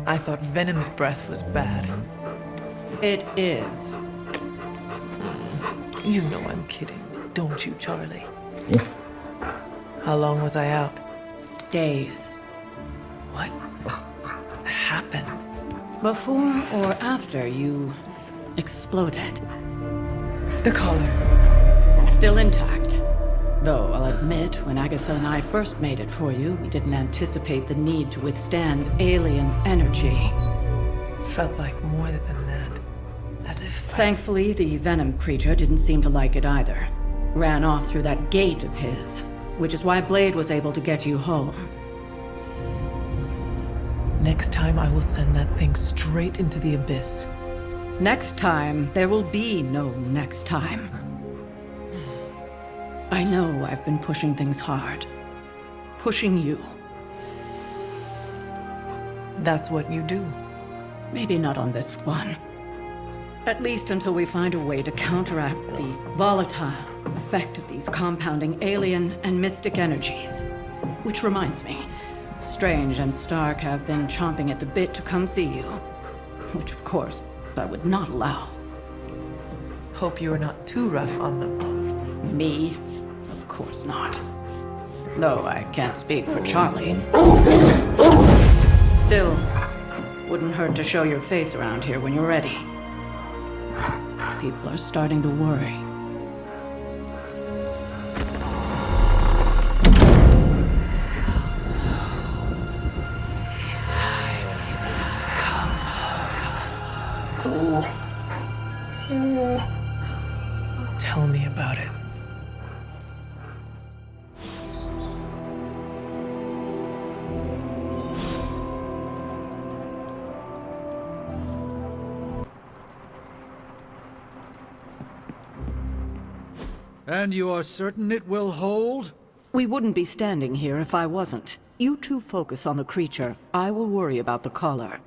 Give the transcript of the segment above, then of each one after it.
I thought Venom's breath was bad. It is. You know I'm kidding, don't you, Charlie? How long was I out? Days. What happened? Before or after you exploded. The collar. Still intact. Though I'll admit, when Agatha and I first made it for you, we didn't anticipate the need to withstand alien energy. Felt like more than that. As if Thankfully, the Venom creature didn't seem to like it either. Ran off through that gate of his, which is why Blade was able to get you home. Next time I will send that thing straight into the abyss. Next time, there will be no next time. I know I've been pushing things hard. Pushing you. That's what you do. Maybe not on this one. At least until we find a way to counteract the volatile effect of these compounding alien and mystic energies. Which reminds me, Strange and Stark have been chomping at the bit to come see you. Which, of course, I would not allow. Hope you are not too rough on them. Me? Of course not. Though I can't speak for Charlie. Still, wouldn't hurt to show your face around here when you're ready. People are starting to worry. Tell me about it. And you are certain it will hold? We wouldn't be standing here if I wasn't. You two focus on the creature. I will worry about the collar.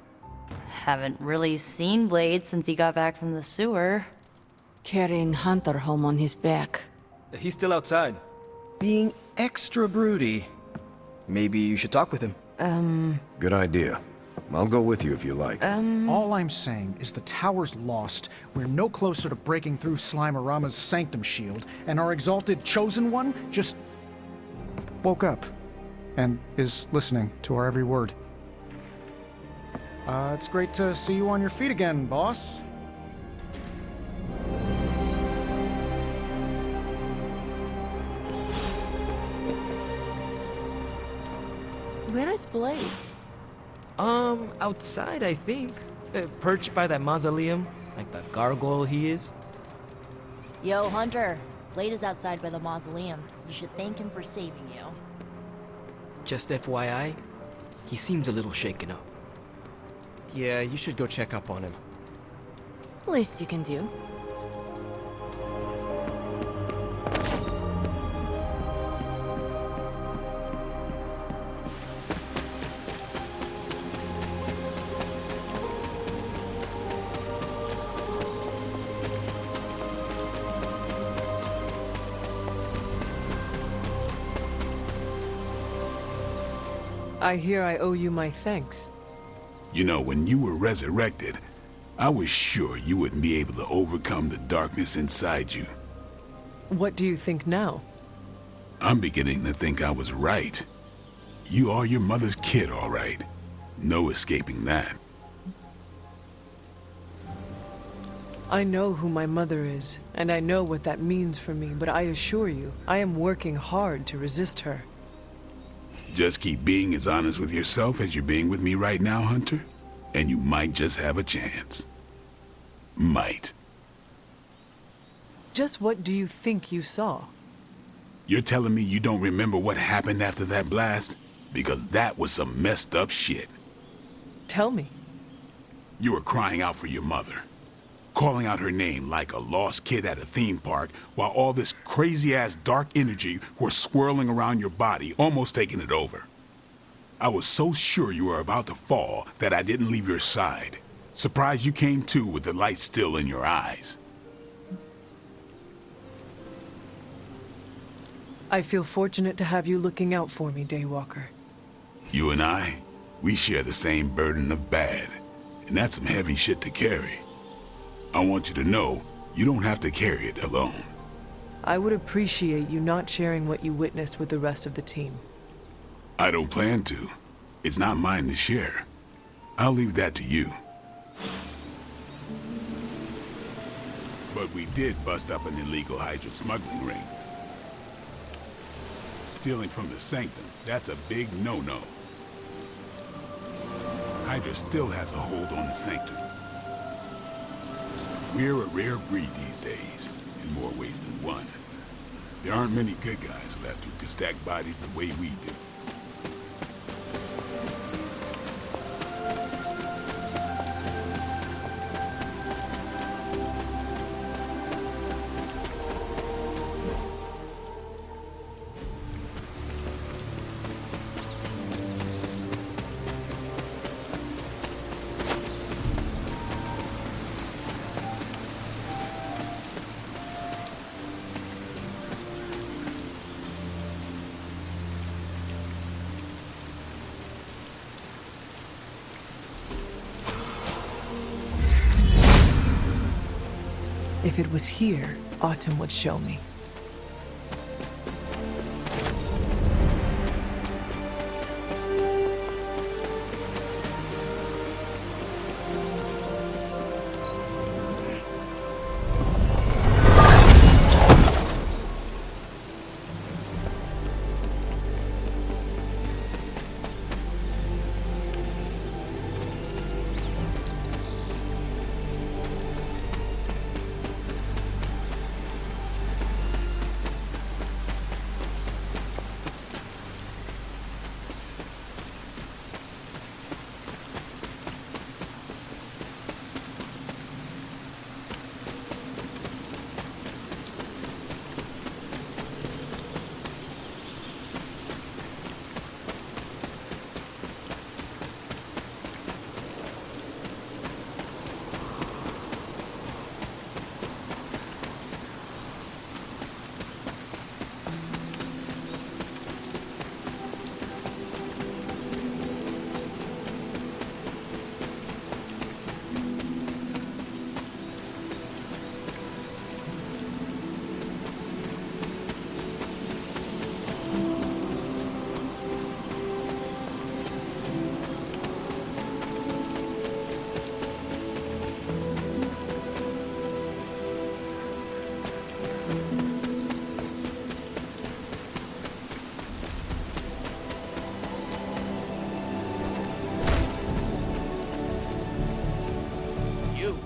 Haven't really seen Blade since he got back from the sewer. Carrying Hunter home on his back. He's still outside. Being extra broody. Maybe you should talk with him. Good idea. I'll go with you if you like. All I'm saying is the tower's lost. We're no closer to breaking through Slimerama's sanctum shield, and our exalted chosen one just woke up and is listening to our every word. It's great to see you on your feet again, boss. Where is Blade? Outside, I think. Perched by that mausoleum, like the gargoyle he is. Yo, Hunter. Blade is outside by the mausoleum. You should thank him for saving you. Just FYI, he seems a little shaken up. Yeah, you should go check up on him. Least you can do. I hear I owe you my thanks. You know, when you were resurrected, I was sure you wouldn't be able to overcome the darkness inside you. What do you think now? I'm beginning to think I was right. You are your mother's kid, all right. No escaping that. I know who my mother is, and I know what that means for me, but I assure you, I am working hard to resist her. Just keep being as honest with yourself as you're being with me right now, Hunter, and you might just have a chance. Might. Just what do you think you saw? You're telling me you don't remember what happened after that blast? Because that was some messed up shit. Tell me. You were crying out for your mother. Calling out her name like a lost kid at a theme park while all this crazy-ass dark energy was swirling around your body, almost taking it over. I was so sure you were about to fall that I didn't leave your side. Surprised you came to with the light still in your eyes. I feel fortunate to have you looking out for me, Daywalker. You and I? We share the same burden of bad, and that's some heavy shit to carry. I want you to know, you don't have to carry it alone. I would appreciate you not sharing what you witnessed with the rest of the team. I don't plan to. It's not mine to share. I'll leave that to you. But we did bust up an illegal Hydra smuggling ring. Stealing from the Sanctum, that's a big no-no. Hydra still has a hold on the Sanctum. We're a rare breed these days, in more ways than one. There aren't many good guys left who can stack bodies the way we do. If it was here, Autumn would show me.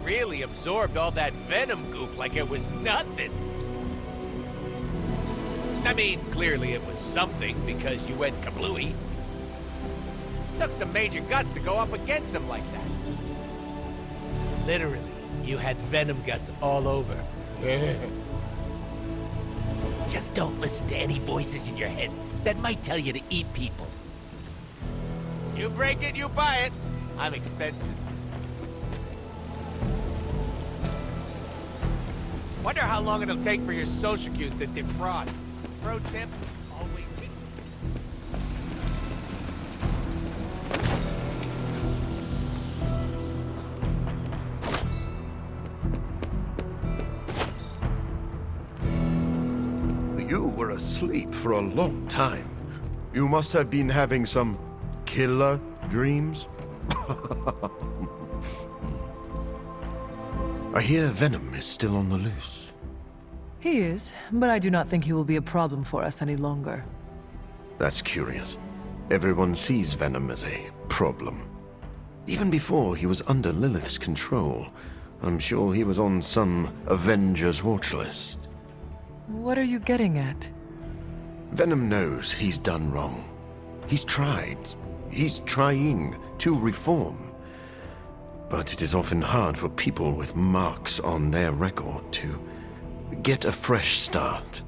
Really absorbed all that venom goop like it was nothing. I mean, clearly it was something because you went kablooey. Took some major guts to go up against him like that. Literally, you had venom guts all over. Just don't listen to any voices in your head that might tell you to eat people. You break it, you buy it. I'm expensive. Wonder how long it'll take for your social cues to defrost. Pro tip, always get... You were asleep for a long time. You must have been having some killer dreams. I hear Venom is still on the loose. He is, but I do not think he will be a problem for us any longer. That's curious. Everyone sees Venom as a problem. Even before he was under Lilith's control, I'm sure he was on some Avengers watch list. What are you getting at? Venom knows he's done wrong. He's tried. He's trying to reform. But it is often hard for people with marks on their record to get a fresh start.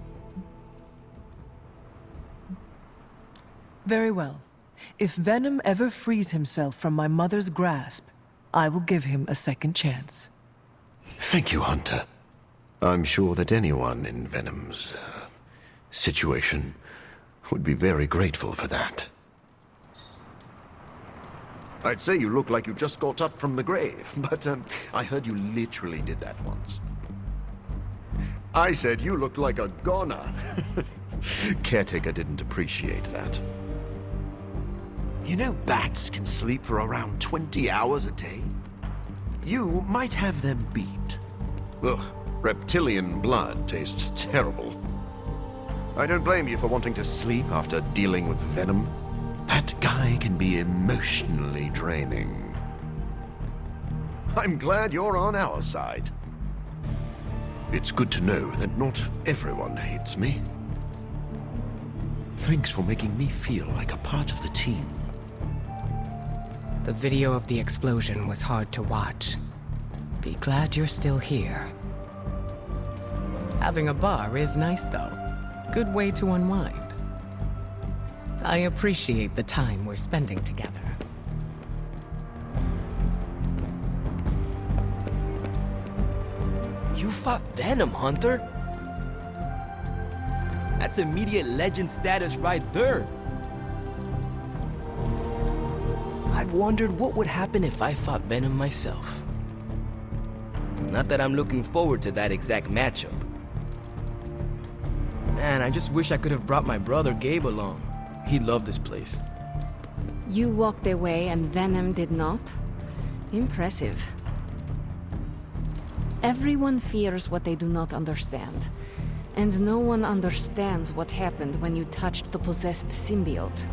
Very well. If Venom ever frees himself from my mother's grasp, I will give him a second chance. Thank you, Hunter. I'm sure that anyone in Venom's situation would be very grateful for that. I'd say you look like you just got up from the grave, but I heard you literally did that once. I said you looked like a goner. Caretaker didn't appreciate that. You know bats can sleep for around 20 hours a day? You might have them beat. Ugh, reptilian blood tastes terrible. I don't blame you for wanting to sleep after dealing with venom. That guy can be emotionally draining. I'm glad you're on our side. It's good to know that not everyone hates me. Thanks for making me feel like a part of the team. The video of the explosion was hard to watch. Be glad you're still here. Having a bar is nice, though. Good way to unwind. I appreciate the time we're spending together. You fought Venom, Hunter? That's immediate legend status right there. I've wondered what would happen if I fought Venom myself. Not that I'm looking forward to that exact matchup. Man, I just wish I could have brought my brother Gabe along. He'd love this place. You walked away and Venom did not? Impressive. Everyone fears what they do not understand. And no one understands what happened when you touched the possessed symbiote.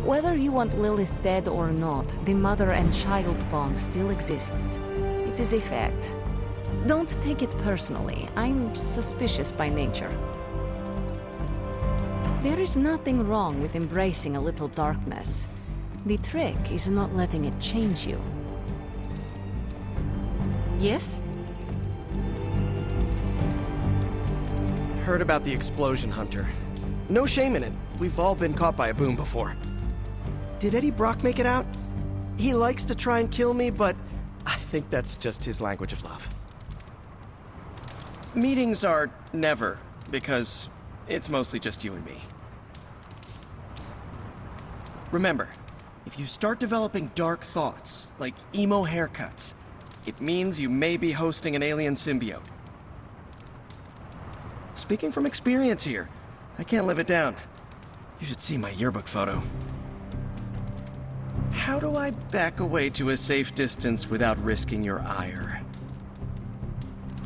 Whether you want Lilith dead or not, the mother and child bond still exists. It is a fact. Don't take it personally. I'm suspicious by nature. There is nothing wrong with embracing a little darkness. The trick is not letting it change you. Yes? Heard about the explosion, Hunter. No shame in it. We've all been caught by a boom before. Did Eddie Brock make it out? He likes to try and kill me, but I think that's just his language of love. Meetings are never, because it's mostly just you and me. Remember, if you start developing dark thoughts, like emo haircuts, it means you may be hosting an alien symbiote. Speaking from experience here, I can't live it down. You should see my yearbook photo. How do I back away to a safe distance without risking your ire?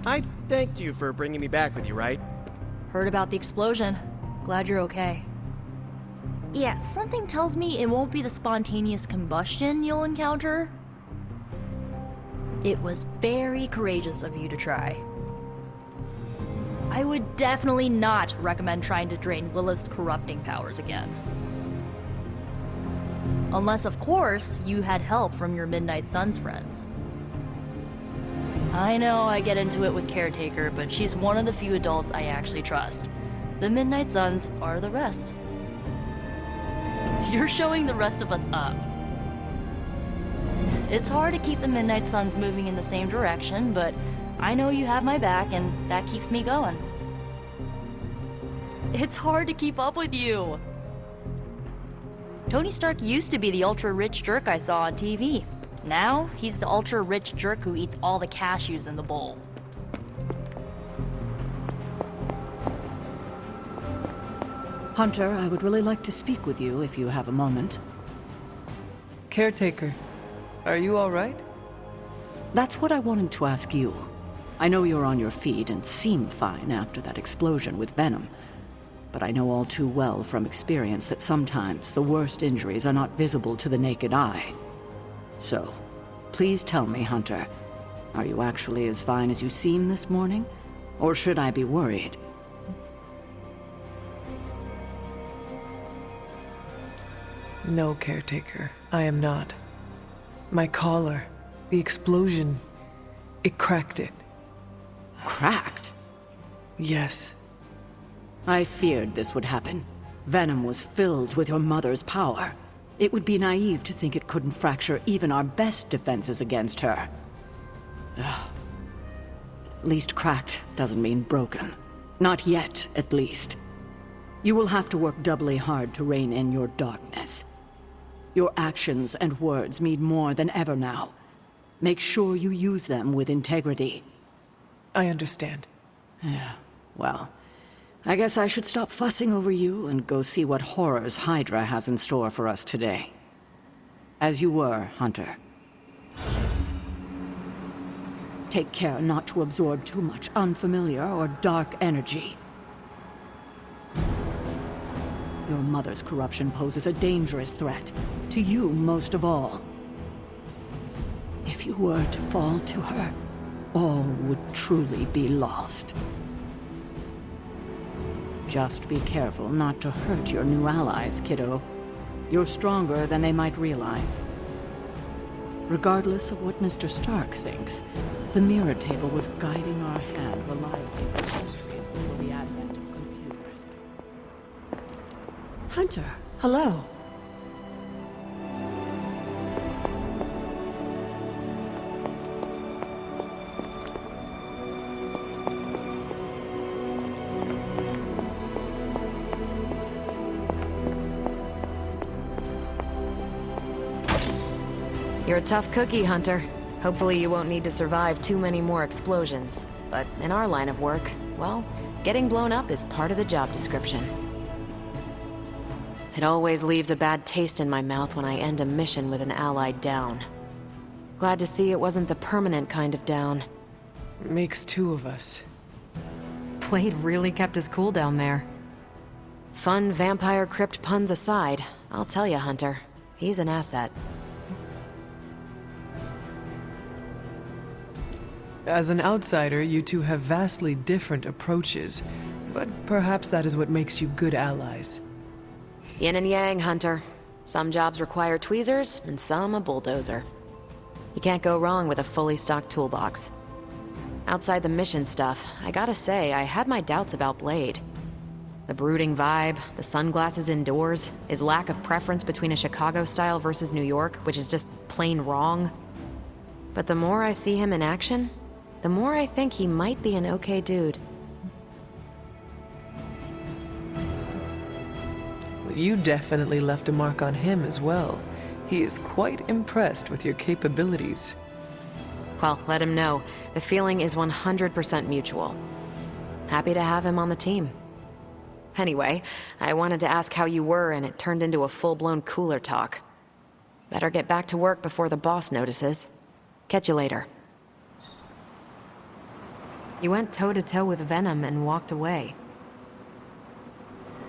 I thanked you for bringing me back with you, right? Heard about the explosion. Glad you're okay. Yeah, something tells me it won't be the spontaneous combustion you'll encounter. It was very courageous of you to try. I would definitely not recommend trying to drain Lilith's corrupting powers again. Unless, of course, you had help from your Midnight Suns friends. I know I get into it with Caretaker, but she's one of the few adults I actually trust. The Midnight Suns are the rest. You're showing the rest of us up. It's hard to keep the Midnight Suns moving in the same direction, but I know you have my back, and that keeps me going. It's hard to keep up with you. Tony Stark used to be the ultra-rich jerk I saw on TV. Now, he's the ultra-rich jerk who eats all the cashews in the bowl. Hunter, I would really like to speak with you if you have a moment. Caretaker, are you all right? That's what I wanted to ask you. I know you're on your feet and seem fine after that explosion with Venom. But I know all too well from experience that sometimes the worst injuries are not visible to the naked eye. So, please tell me, Hunter, are you actually as fine as you seem this morning? Or should I be worried? No, Caretaker, I am not. My collar, the explosion, it cracked it. Cracked? Yes. I feared this would happen. Venom was filled with your mother's power. It would be naive to think it couldn't fracture even our best defenses against her. Ugh. At least cracked doesn't mean broken. Not yet, at least. You will have to work doubly hard to rein in your darkness. Your actions and words mean more than ever now. Make sure you use them with integrity. I understand. Yeah, well, I guess I should stop fussing over you and go see what horrors Hydra has in store for us today. As you were, Hunter. Take care not to absorb too much unfamiliar or dark energy. Your mother's corruption poses a dangerous threat, to you most of all. If you were to fall to her, all would truly be lost. Just be careful not to hurt your new allies, kiddo. You're stronger than they might realize. Regardless of what Mr. Stark thinks, the mirror table was guiding our hand reliably for centuries before the advent of computers. Hunter, hello. You're a tough cookie, Hunter. Hopefully you won't need to survive too many more explosions. But in our line of work, well, getting blown up is part of the job description. It always leaves a bad taste in my mouth when I end a mission with an ally down. Glad to see it wasn't the permanent kind of down. Makes two of us. Blade really kept us cool down there. Fun vampire crypt puns aside, I'll tell you, Hunter, he's an asset. As an outsider, you two have vastly different approaches, but perhaps that is what makes you good allies. Yin and yang, Hunter. Some jobs require tweezers, and some a bulldozer. You can't go wrong with a fully stocked toolbox. Outside the mission stuff, I gotta say, I had my doubts about Blade. The brooding vibe, the sunglasses indoors, his lack of preference between a Chicago style versus New York, which is just plain wrong. But the more I see him in action, the more I think he might be an okay dude. Well, you definitely left a mark on him as well. He is quite impressed with your capabilities. Well, let him know. The feeling is 100% mutual. Happy to have him on the team. Anyway, I wanted to ask how you were, and it turned into a full-blown cooler talk. Better get back to work before the boss notices. Catch you later. You went toe-to-toe with Venom and walked away.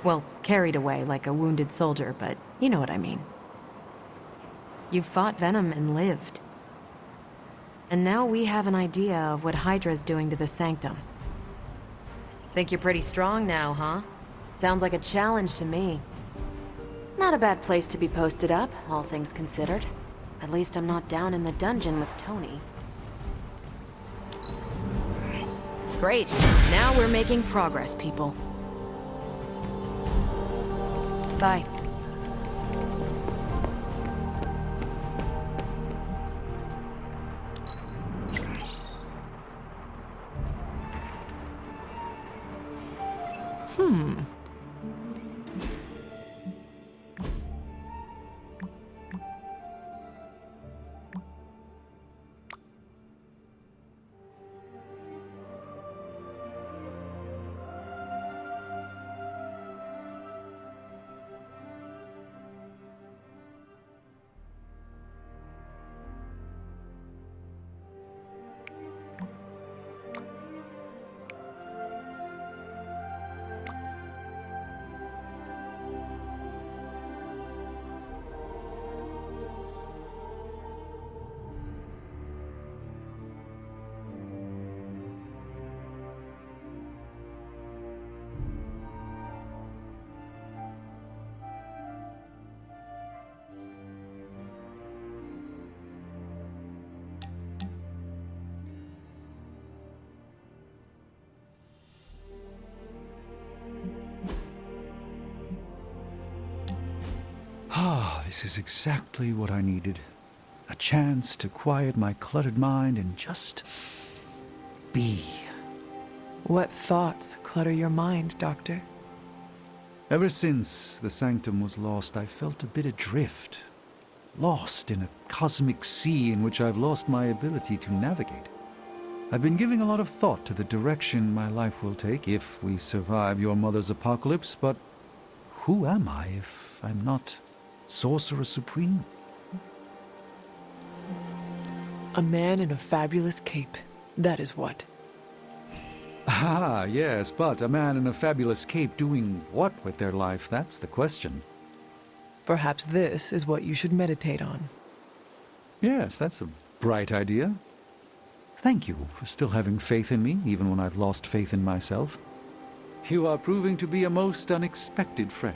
Well, carried away like a wounded soldier, but you know what I mean. You fought Venom and lived. And now we have an idea of what Hydra's doing to the Sanctum. Think you're pretty strong now, huh? Sounds like a challenge to me. Not a bad place to be posted up, all things considered. At least I'm not down in the dungeon with Tony. Great. Now we're making progress, people. Bye. Ah, this is exactly what I needed. A chance to quiet my cluttered mind and just be. What thoughts clutter your mind, Doctor? Ever since the Sanctum was lost, I felt a bit adrift. lost in a cosmic sea in which I've lost my ability to navigate. I've been giving a lot of thought to the direction my life will take if we survive your mother's apocalypse, but who am I if I'm not Sorcerer Supreme? A man in a fabulous cape. That is what. Ah, yes, but a man in a fabulous cape doing what with their life? That's the question. Perhaps this is what you should meditate on. Yes, that's a bright idea. Thank you for still having faith in me, even when I've lost faith in myself. You are proving to be a most unexpected friend.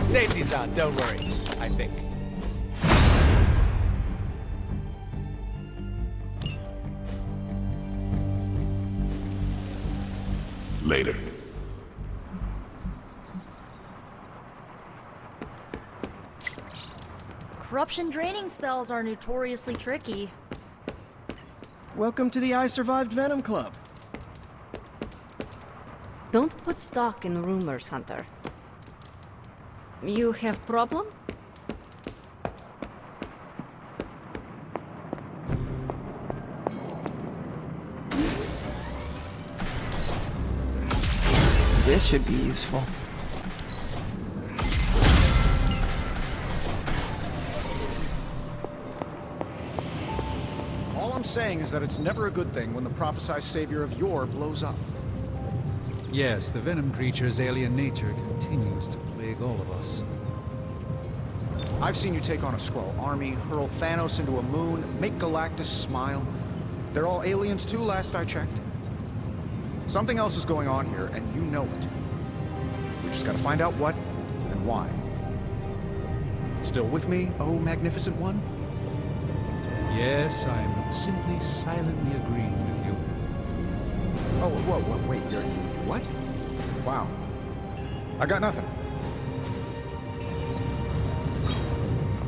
Safety's on, don't worry. I think. Later. Corruption draining spells are notoriously tricky. Welcome to the I Survived Venom Club. Don't put stock in rumors, Hunter. You have problem? This should be useful. All I'm saying is that it's never a good thing when the prophesized savior of yore blows up. Yes, the venom creature's alien nature continues to plague all of us. I've seen you take on a Skrull army, hurl Thanos into a moon, make Galactus smile. They're all aliens too, last I checked. Something else is going on here, and you know it. We just gotta find out what and why. Still with me, oh magnificent one? Yes, I'm simply silently agreeing with you. Oh, whoa, wait, you what? Wow. I got nothing.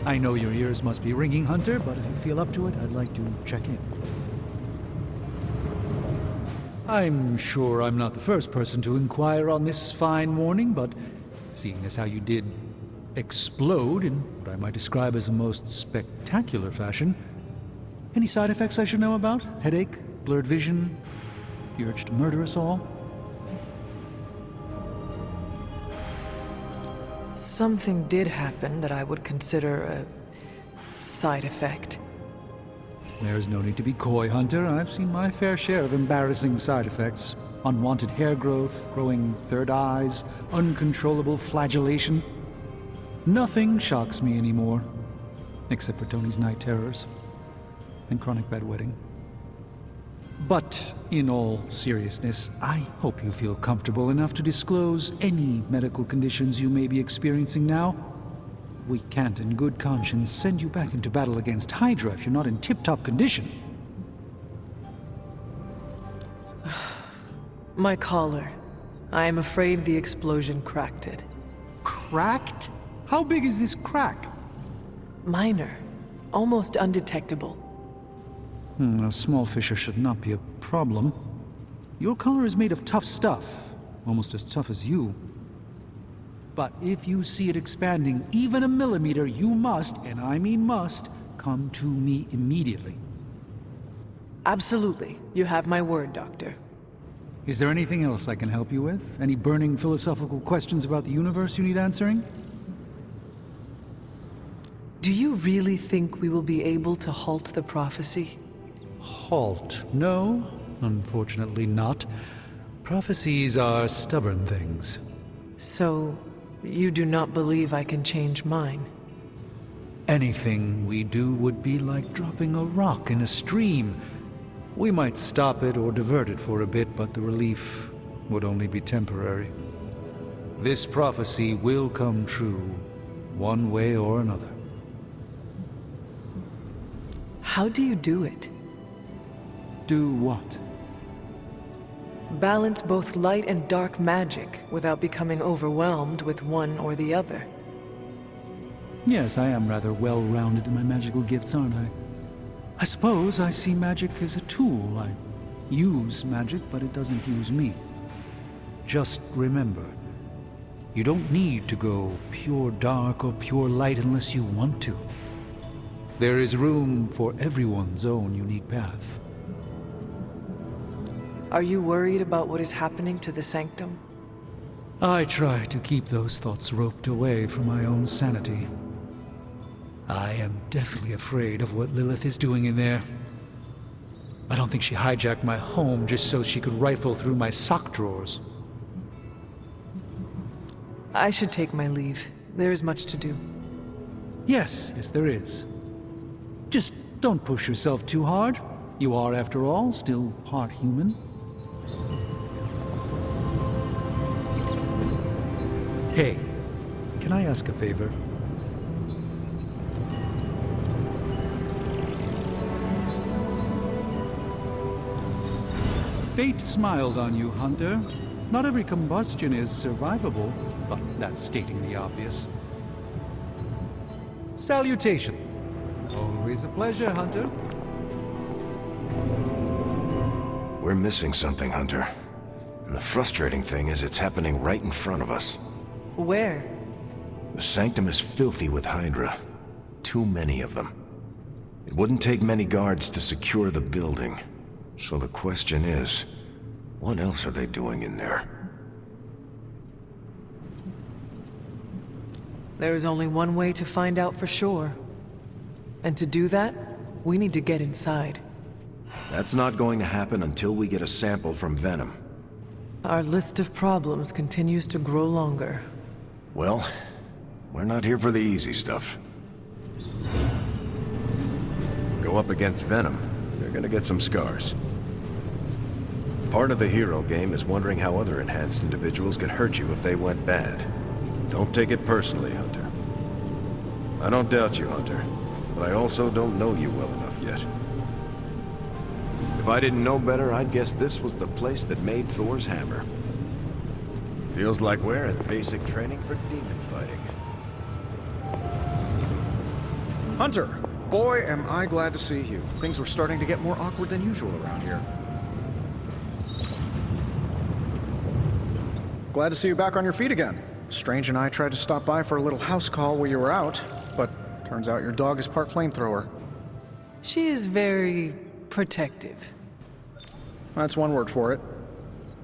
I know your ears must be ringing, Hunter, but if you feel up to it, I'd like to check in. I'm sure I'm not the first person to inquire on this fine morning, but seeing as how you did explode in what I might describe as a most spectacular fashion, any side effects I should know about? Headache? Blurred vision? The urge to murder us all? Something did happen that I would consider a side effect. There's no need to be coy, Hunter. I've seen my fair share of embarrassing side effects. Unwanted hair growth, growing third eyes, uncontrollable flagellation. Nothing shocks me anymore, except for Tony's night terrors and chronic bedwetting. But in all seriousness, I hope you feel comfortable enough to disclose any medical conditions you may be experiencing now. We can't in good conscience send you back into battle against Hydra if you're not in tip-top condition. My collar. I am afraid the explosion cracked it. Cracked? How big is this crack? Minor. Almost undetectable. A small fissure should not be a problem. Your collar is made of tough stuff, almost as tough as you. But if you see it expanding even a millimeter, you must, and I mean must, come to me immediately. Absolutely. You have my word, Doctor. Is there anything else I can help you with? Any burning philosophical questions about the universe you need answering? Do you really think we will be able to halt the prophecy? Halt? No, unfortunately not. Prophecies are stubborn things. So, you do not believe I can change mine? Anything we do would be like dropping a rock in a stream. We might stop it or divert it for a bit, but the relief would only be temporary. This prophecy will come true, one way or another. How do you do it? do what? Balance both light and dark magic without becoming overwhelmed with one or the other. Yes, I am rather well-rounded in my magical gifts, aren't I? I suppose I see magic as a tool. I use magic, but it doesn't use me. Just remember, you don't need to go pure dark or pure light unless you want to. There is room for everyone's own unique path. Are you worried about what is happening to the Sanctum? I try to keep those thoughts roped away from my own sanity. I am definitely afraid of what Lilith is doing in there. I don't think she hijacked my home just so she could rifle through my sock drawers. I should take my leave. There is much to do. Yes, there is. Just don't push yourself too hard. You are, after all, still part human. Hey, can I ask a favor? Fate smiled on you, Hunter. Not every combustion is survivable, but that's stating the obvious. Salutation. Always a pleasure, Hunter. We're missing something, Hunter. And the frustrating thing is it's happening right in front of us. Where? The Sanctum is filthy with Hydra. Too many of them. It wouldn't take many guards to secure the building. So the question is, what else are they doing in there? There is only one way to find out for sure. And to do that, we need to get inside. That's not going to happen until we get a sample from Venom. Our list of problems continues to grow longer. Well, we're not here for the easy stuff. Go up against Venom, you're gonna get some scars. Part of the hero game is wondering how other enhanced individuals could hurt you if they went bad. Don't take it personally, Hunter. I don't doubt you, Hunter, but I also don't know you well enough yet. If I didn't know better, I'd guess this was the place that made Thor's hammer. Feels like we're at basic training for demon fighting. Hunter, boy, am I glad to see you. Things were starting to get more awkward than usual around here. Glad to see you back on your feet again. Strange and I tried to stop by for a little house call while you were out, but turns out your dog is part flamethrower. She is very protective. That's one word for it.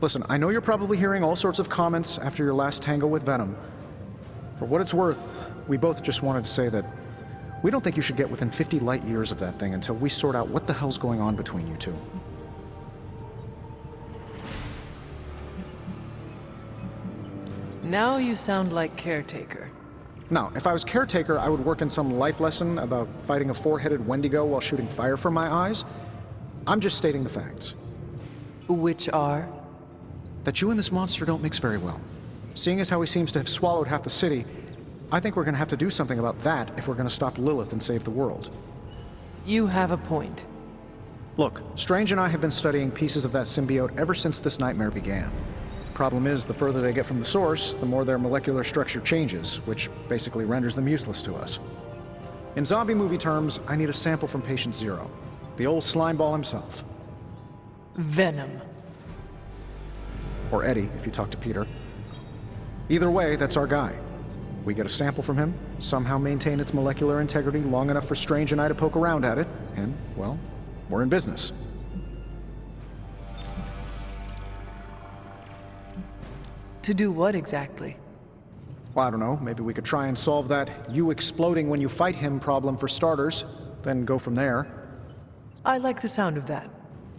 Listen, I know you're probably hearing all sorts of comments after your last tango with Venom. For what it's worth, we both just wanted to say that we don't think you should get within 50 light years of that thing until we sort out what the hell's going on between you two. Now you sound like Caretaker. Now, if I was Caretaker, I would work in some life lesson about fighting a four-headed Wendigo while shooting fire from my eyes. I'm just stating the facts. Which are? That you and this monster don't mix very well. Seeing as how he seems to have swallowed half the city, I think we're gonna have to do something about that if we're gonna stop Lilith and save the world. You have a point. Look, Strange and I have been studying pieces of that symbiote ever since this nightmare began. Problem is, the further they get from the source, the more their molecular structure changes, which basically renders them useless to us. In zombie movie terms, I need a sample from Patient Zero, the old slimeball himself. Venom. Or Eddie, if you talk to Peter. Either way, that's our guy. We get a sample from him, somehow maintain its molecular integrity long enough for Strange and I to poke around at it, and, well, we're in business. To do what exactly? Well, I don't know. Maybe we could try and solve that you exploding when you fight him problem for starters, then go from there. I like the sound of that.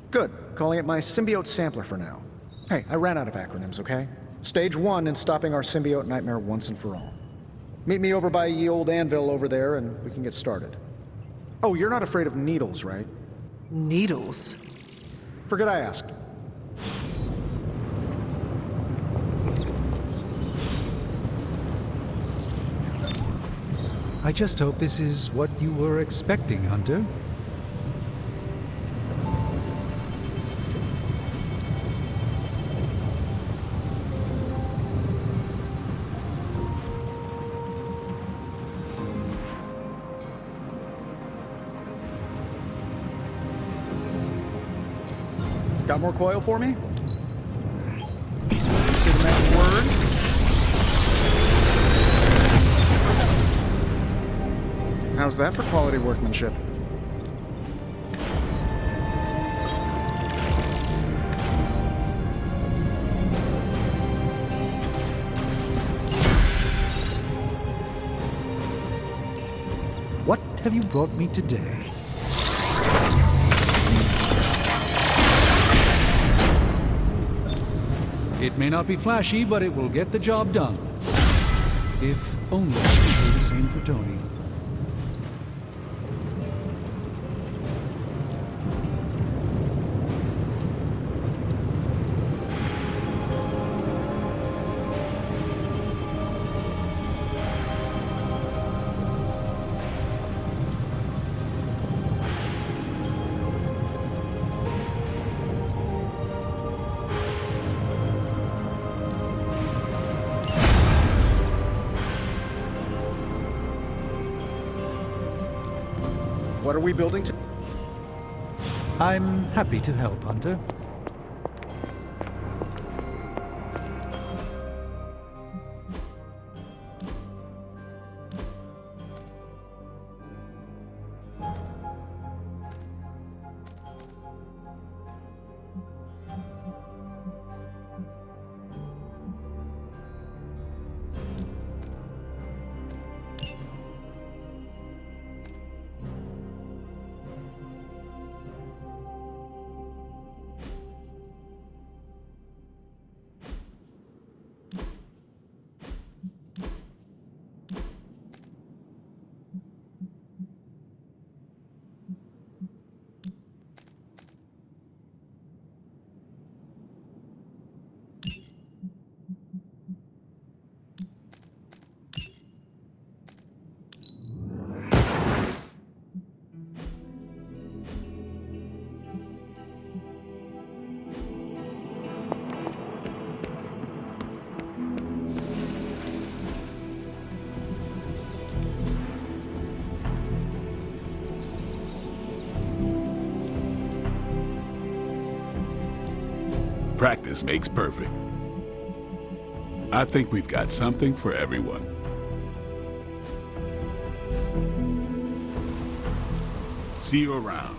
Good. Calling it my symbiote sampler for now. Hey, I ran out of acronyms, okay? Stage 1 in stopping our symbiote nightmare once and for all. Meet me over by ye old anvil over there and we can get started. Oh, you're not afraid of needles, right? Needles? Forget I asked. I just hope this is what you were expecting, Hunter. Got more coil for me? Say the magic word. How's that for quality workmanship? What have you brought me today? It may not be flashy, but it will get the job done. If only I could say the same for Tony. What are we building to? I'm happy to help, Hunter. Practice makes perfect. I think we've got something for everyone. See you around.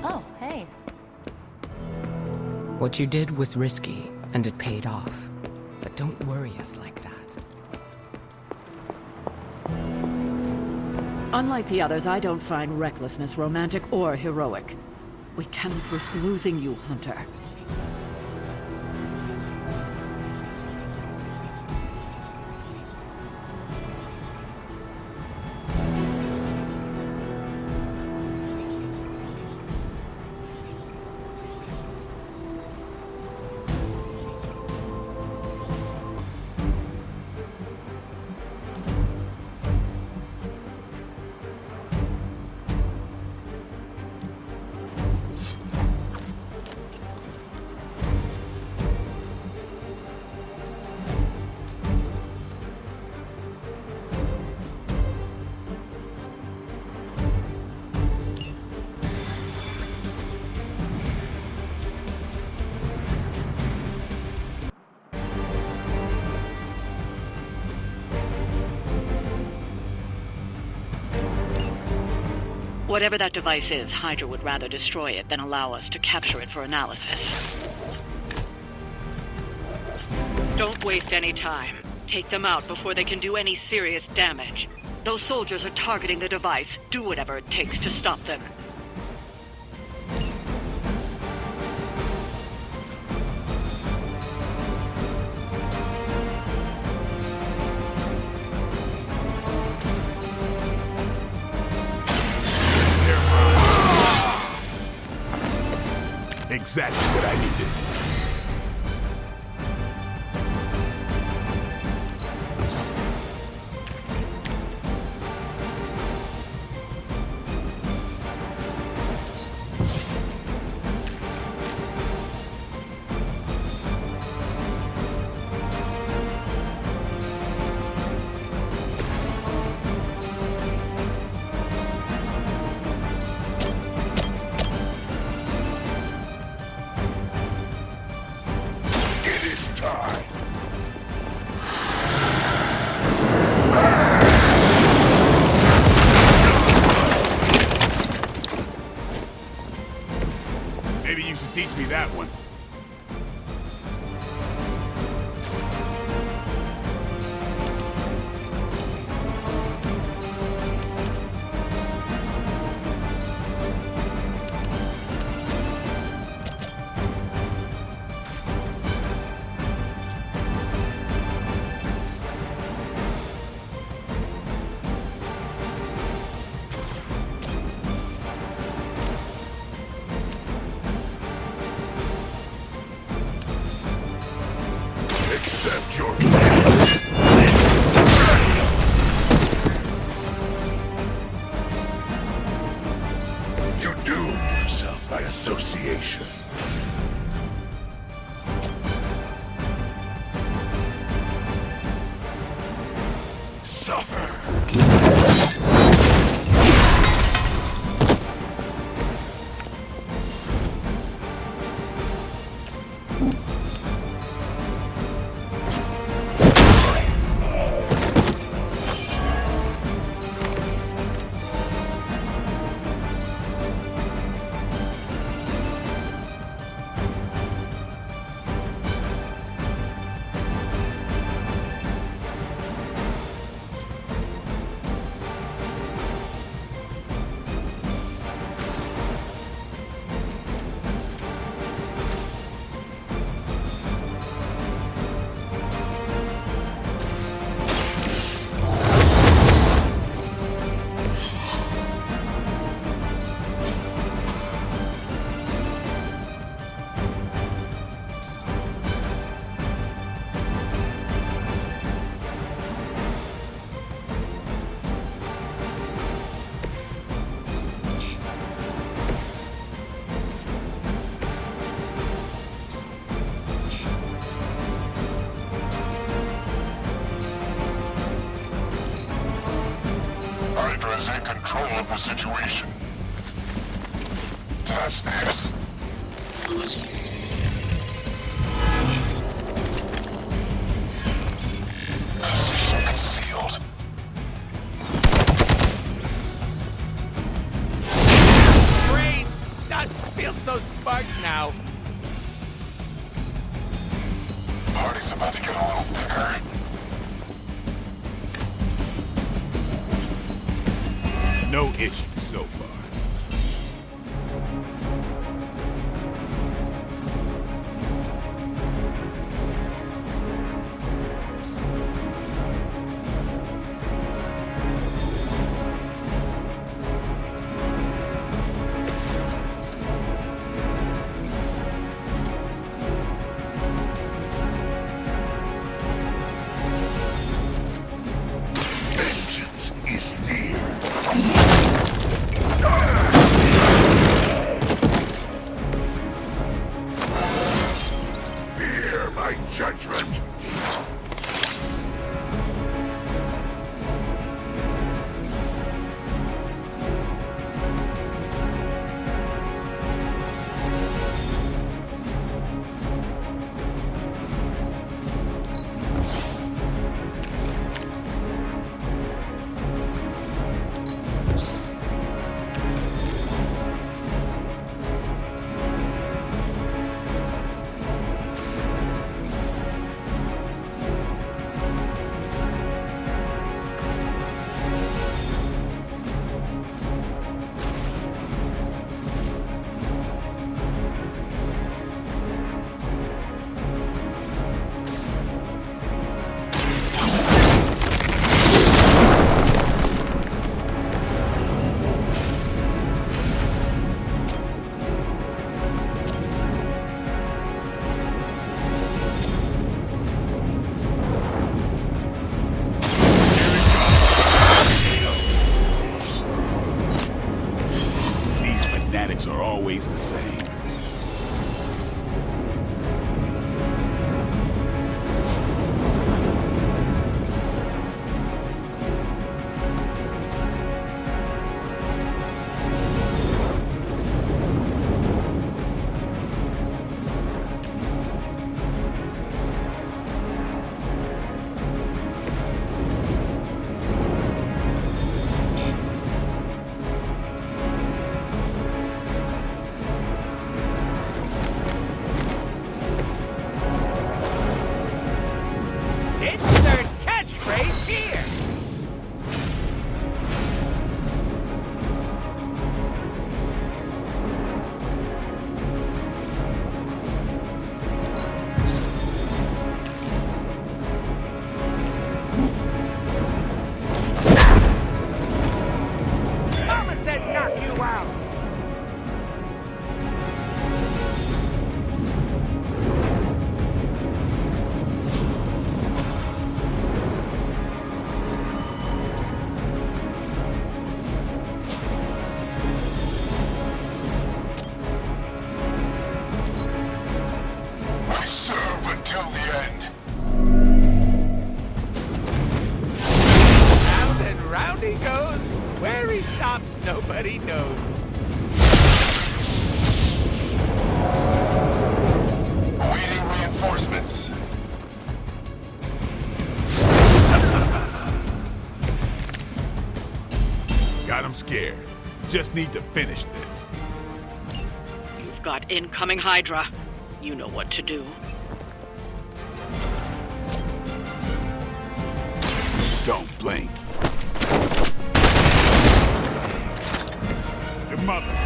Oh, hey. What you did was risky, and it paid off. But don't worry us like that. Unlike the others, I don't find recklessness romantic or heroic. We cannot risk losing you, Hunter. Whatever that device is, Hydra would rather destroy it than allow us to capture it for analysis. Don't waste any time. Take them out before they can do any serious damage. Those soldiers are targeting the device. Do whatever it takes to stop them. Exactly what I needed. Maybe you should teach me that one. Accept your fate. You doom yourself by association. Suffer. Hydra is in control of the situation. Test this. Position concealed. Great! That feels so smart now. Party's about to get a little bigger. No issue so far. Vengeance is near. Here! Mama said knock you out! I serve until the end. Round and round he goes. Where he stops, nobody knows. Awaiting reinforcements. Got him scared. Just need to finish this. You've got incoming Hydra. You know what to do. Don't blink. Your mother.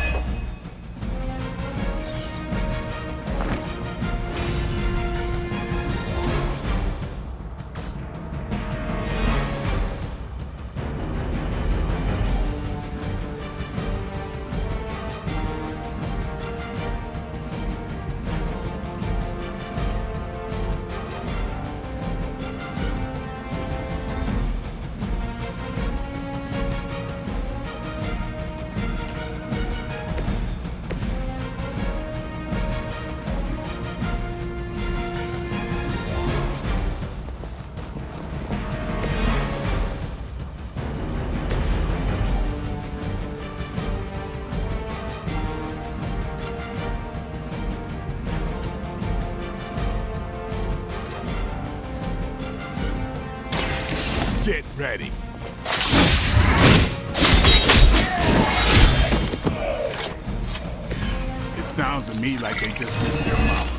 Get ready. It sounds to me like they just missed their mama.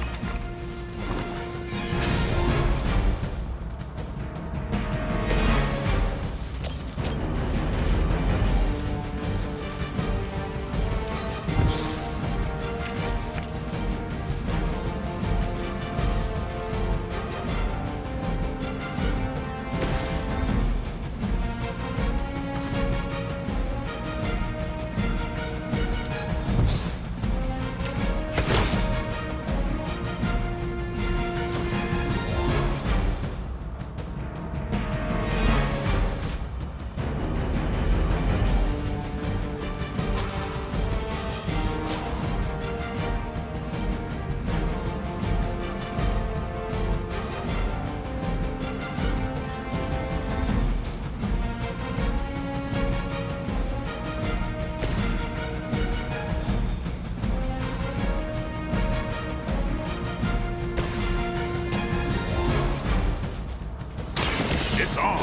It's on.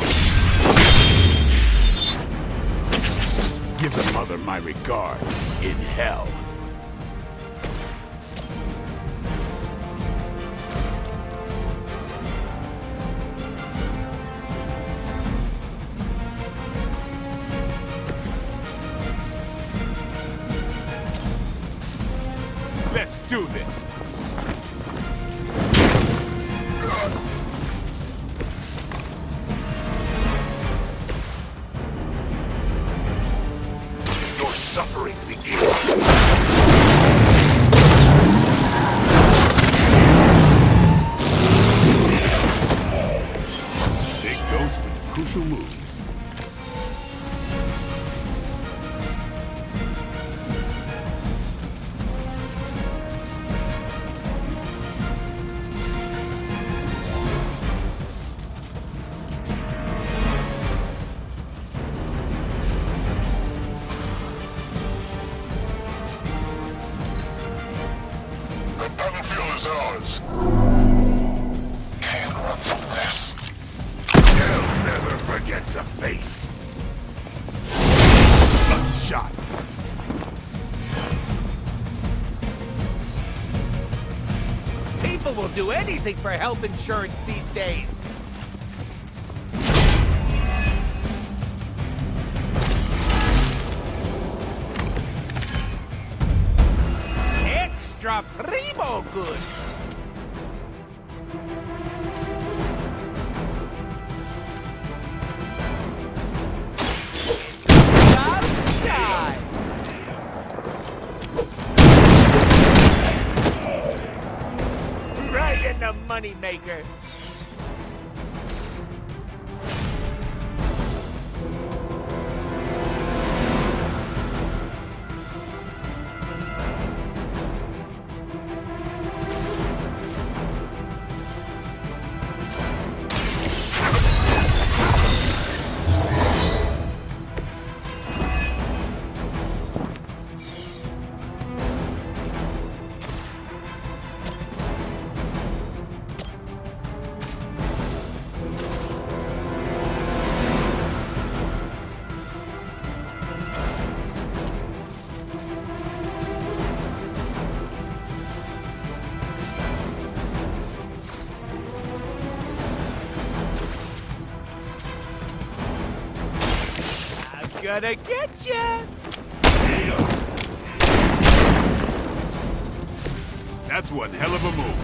Give the mother my regard in hell. Let's do this. Your suffering begins. Big Ghost with crucial moves. The battlefield is ours. Can't run from this. Hell never forgets a face. A shot. People will do anything for health insurance these days. extra primo good. Right in the money maker. Gonna get ya! That's one hell of a move.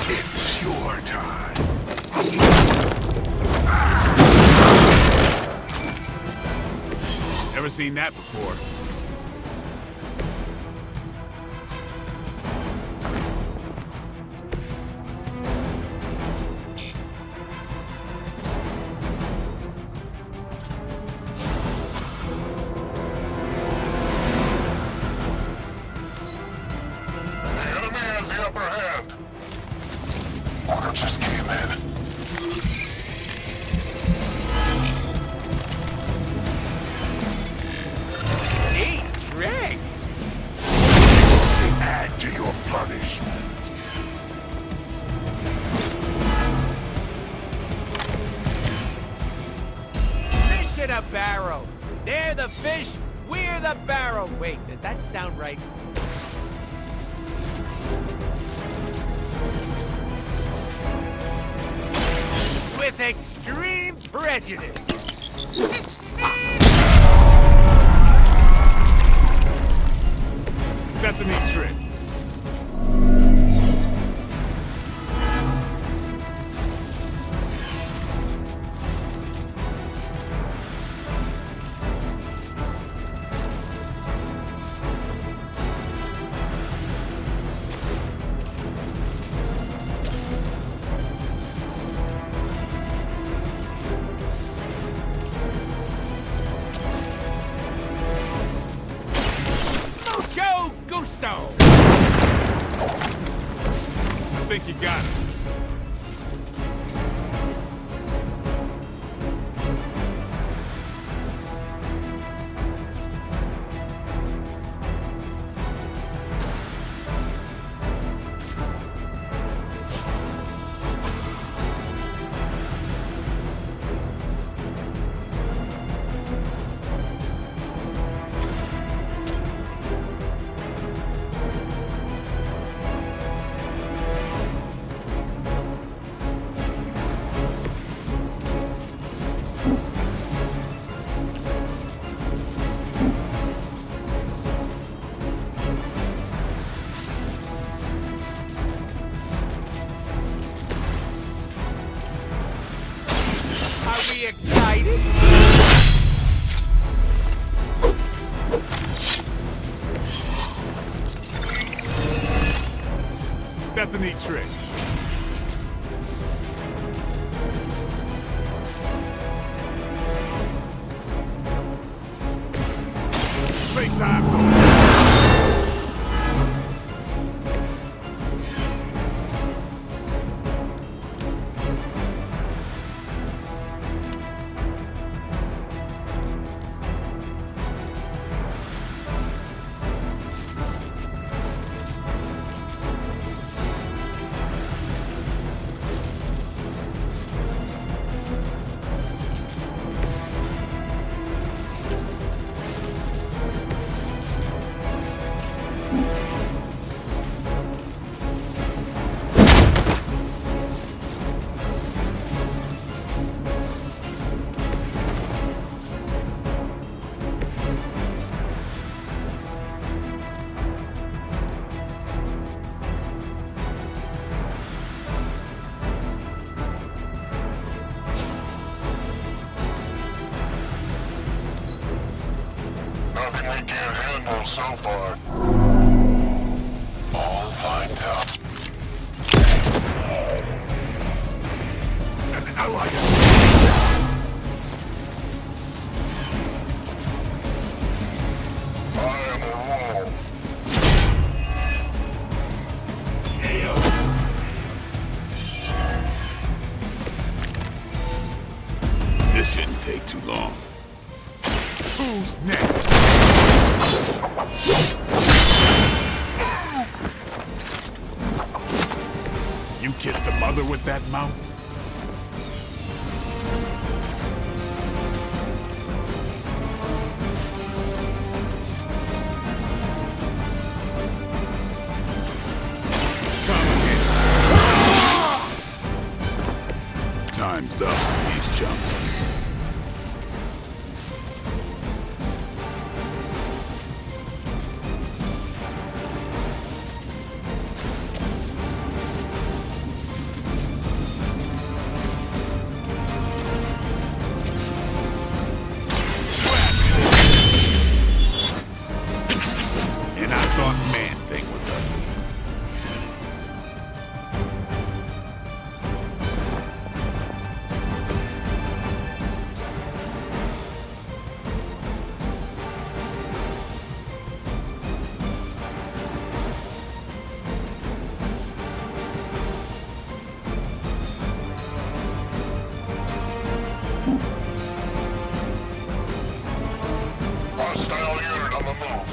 It's your time. Never seen that before. Just came in. Neat trick! Add to your punishment. Fish in a barrel. They're the fish, we're the barrel. Wait, does that sound right? With extreme prejudice. That's a neat trick. Mucho gusto! I think you got it. Are we excited? That's a neat trick. Playtime's over. can handle so far. I'll find out. I like it. I am a wall. This shouldn't take too long. Who's next? You kissed the mother with that mouth? Time's up for these chumps. And I thought Man-Thing was ugly. Hostile unit on the move.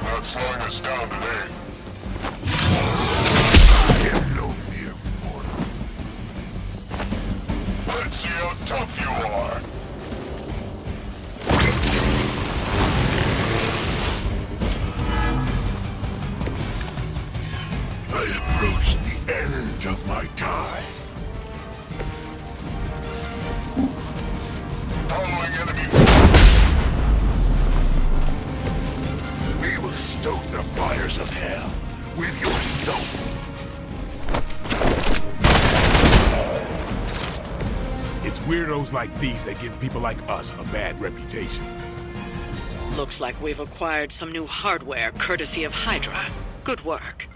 Not slowing us down today. I am no mere mortal. Let's see how tough you are. I approach the end of my time. Following enemy. We will stoke the fires of hell with your soul. It's weirdos like these that give people like us a bad reputation. Looks like we've acquired some new hardware courtesy of Hydra. Good work.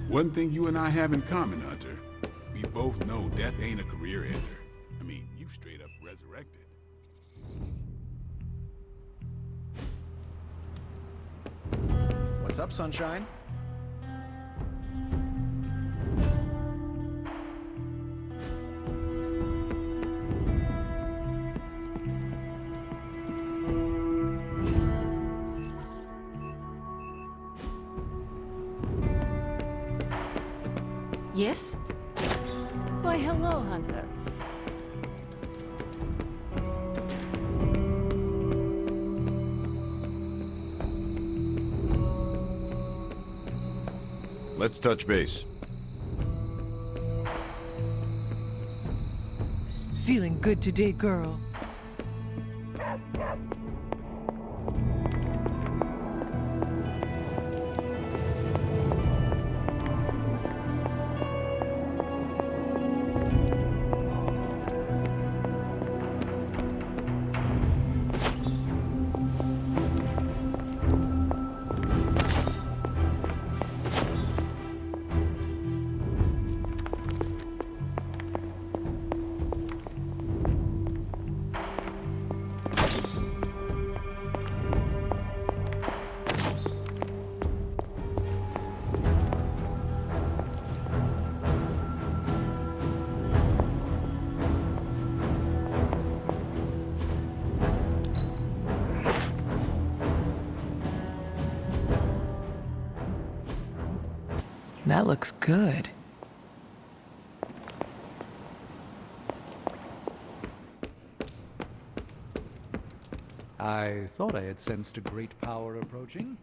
One thing you and I have in common, Hunter, we both know death ain't a career ender. I mean, you straight up resurrected. What's up, Sunshine? Yes? Why, hello, Hunter. Let's touch base. Feeling good today, girl. That looks good. I thought I had sensed a great power approaching.